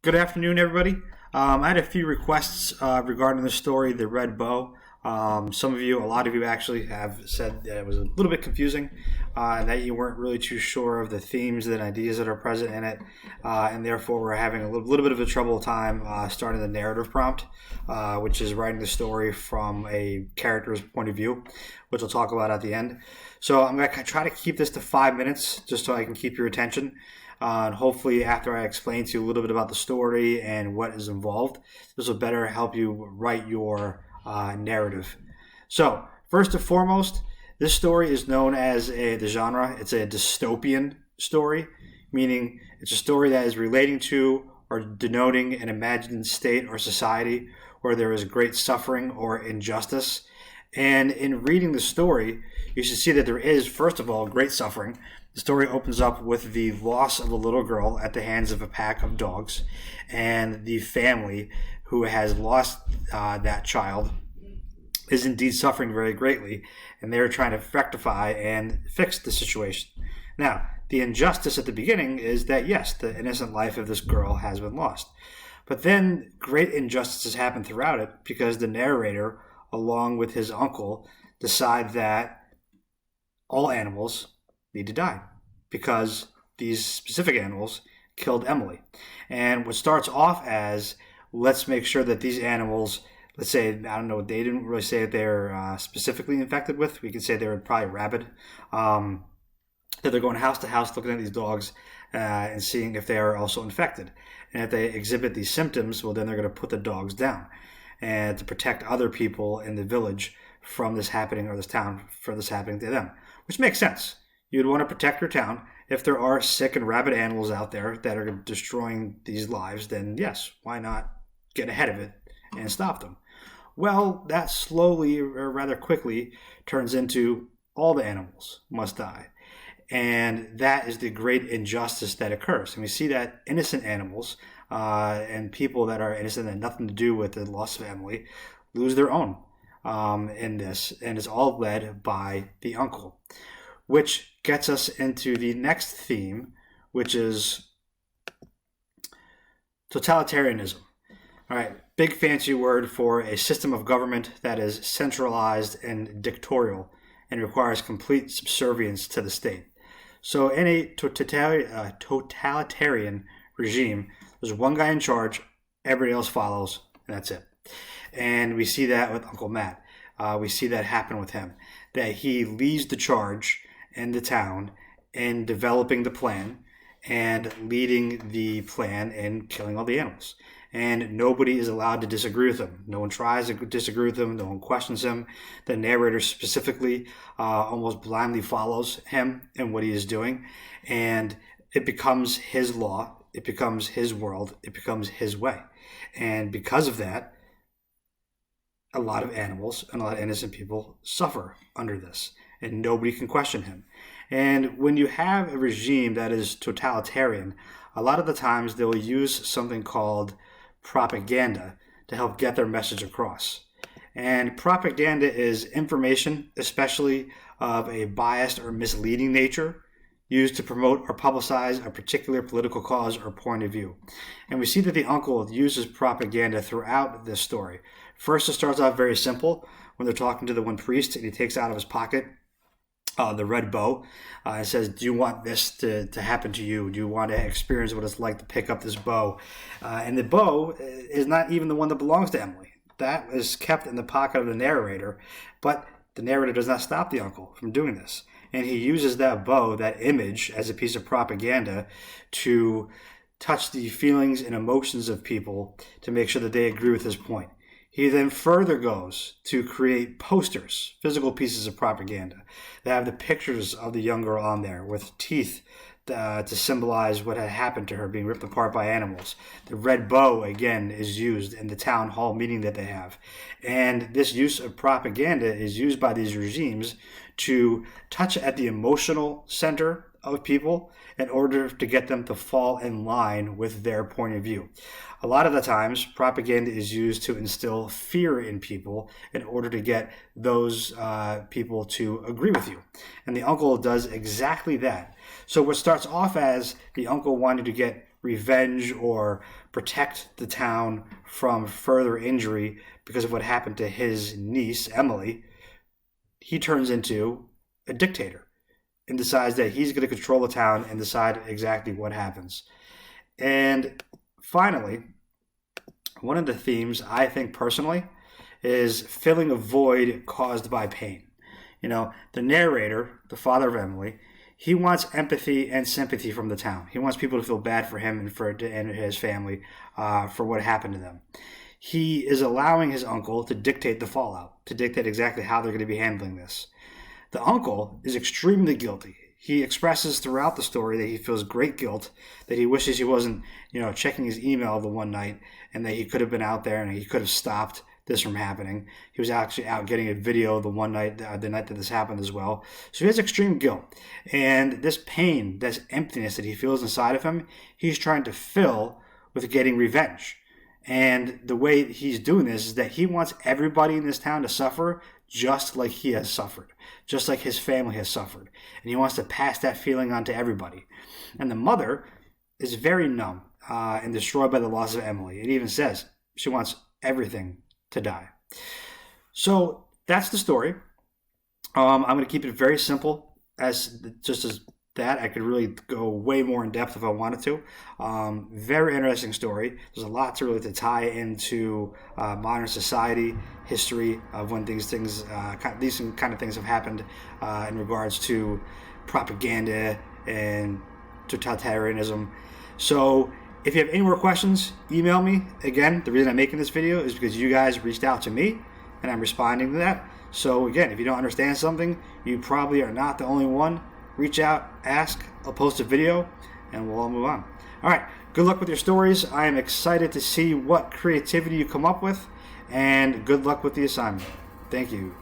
Good afternoon, everybody. I had a few requests regarding the story, The Red Bow. A lot of you actually have said that it was a little bit confusing and that you weren't really too sure of the themes and ideas that are present in it, and therefore we're having a little bit of a trouble time starting the narrative prompt, which is writing the story from a character's point of view, which we'll talk about at the end. So I'm going to try to keep this to 5 minutes just so I can keep your attention. And hopefully after I explain to you a little bit about the story and what is involved, this will better help you write your narrative. So first and foremost, this story is known as the genre. It's a dystopian story, meaning it's a story that is relating to or denoting an imagined state or society where there is great suffering or injustice. And in reading the story, you should see that there is, first of all, great suffering. The story opens up with the loss of a little girl at the hands of a pack of dogs, and the family who has lost that child is indeed suffering very greatly, and they're trying to rectify and fix the situation. Now, the injustice at the beginning is that, yes, the innocent life of this girl has been lost. But then great injustices happen throughout it because the narrator, along with his uncle, decide that all animals need to die because these specific animals killed Emily. And what starts off as, let's make sure that these animals, let's say, I don't know, they didn't really say that they're specifically infected with. We could say they were probably rabid. That they're going house to house looking at these dogs and seeing if they are also infected. And if they exhibit these symptoms, well, then they're going to put the dogs down and to protect other people in the village from this happening, or this town, for this happening to them, which makes sense. You'd want to protect your town. If there are sick and rabid animals out there that are destroying these lives, then yes, why not get ahead of it and stop them? Well, that slowly, or rather quickly, turns into all the animals must die. And that is the great injustice that occurs. And we see that innocent animals and people that are innocent and nothing to do with the loss of Emily lose their own in this. And it's all led by the uncle, which gets us into the next theme, which is totalitarianism. All right, big fancy word for a system of government that is centralized and dictatorial and requires complete subservience to the state. So in a totalitarian regime, there's one guy in charge, everybody else follows, and that's it. And we see that with Uncle Matt. We see that happen with him, that he leads the charge in the town in developing the plan and leading the plan in killing all the animals. And nobody is allowed to disagree with him. No one tries to disagree with him. No one questions him. The narrator specifically almost blindly follows him and what he is doing. And it becomes his law. It becomes his world. It becomes his way. And because of that, a lot of animals and a lot of innocent people suffer under this. And nobody can question him. And when you have a regime that is totalitarian, a lot of the times they'll use something called propaganda to help get their message across. And propaganda is information, especially of a biased or misleading nature, used to promote or publicize a particular political cause or point of view. And we see that the uncle uses propaganda throughout this story. First, it starts off very simple when they're talking to the one priest, and he takes out of his pocket the red bow. It says, do you want this to happen to you? Do you want to experience what it's like to pick up this bow? And the bow is not even the one that belongs to Emily. That is kept in the pocket of the narrator, but the narrator does not stop the uncle from doing this. And he uses that bow, that image, as a piece of propaganda to touch the feelings and emotions of people to make sure that they agree with his point. He then further goes to create posters, physical pieces of propaganda that have the pictures of the young girl on there with teeth to symbolize what had happened to her being ripped apart by animals. The red bow, again, is used in the town hall meeting that they have. And this use of propaganda is used by these regimes to touch at the emotional center of people in order to get them to fall in line with their point of view. A lot of the times, propaganda is used to instill fear in people in order to get those people to agree with you. And the uncle does exactly that. So what starts off as the uncle wanting to get revenge or protect the town from further injury because of what happened to his niece, Emily, he turns into a dictator and decides that he's going to control the town and decide exactly what happens. And finally, one of the themes, I think personally, is filling a void caused by pain. The narrator, the father of Emily, he wants empathy and sympathy from the town. He wants people to feel bad for him and his family for what happened to them. He is allowing his uncle to dictate the fallout, to dictate exactly how they're going to be handling this. The uncle is extremely guilty. He expresses throughout the story that he feels great guilt, that he wishes he wasn't, checking his email the one night, and that he could have been out there and he could have stopped this from happening. He was actually out getting a video the one night, the night that this happened as well. So he has extreme guilt. And this pain, this emptiness that he feels inside of him, he's trying to fill with getting revenge. And the way he's doing this is that he wants everybody in this town to suffer just like he has suffered, just like his family has suffered. And he wants to pass that feeling on to everybody. And the mother is very numb and destroyed by the loss of Emily. It even says she wants everything to die. So that's the story. I'm going to keep it very simple, as that. I could really go way more in depth if I wanted to. Very interesting story. There's a lot to tie into modern society, history of when these kind of things have happened in regards to propaganda and totalitarianism. So if you have any more questions, email me. Again, the reason I'm making this video is because you guys reached out to me and I'm responding to that. So again, if you don't understand something, you probably are not the only one. Reach out, ask, I'll post a video, and we'll all move on. All right, good luck with your stories. I am excited to see what creativity you come up with, and good luck with the assignment. Thank you.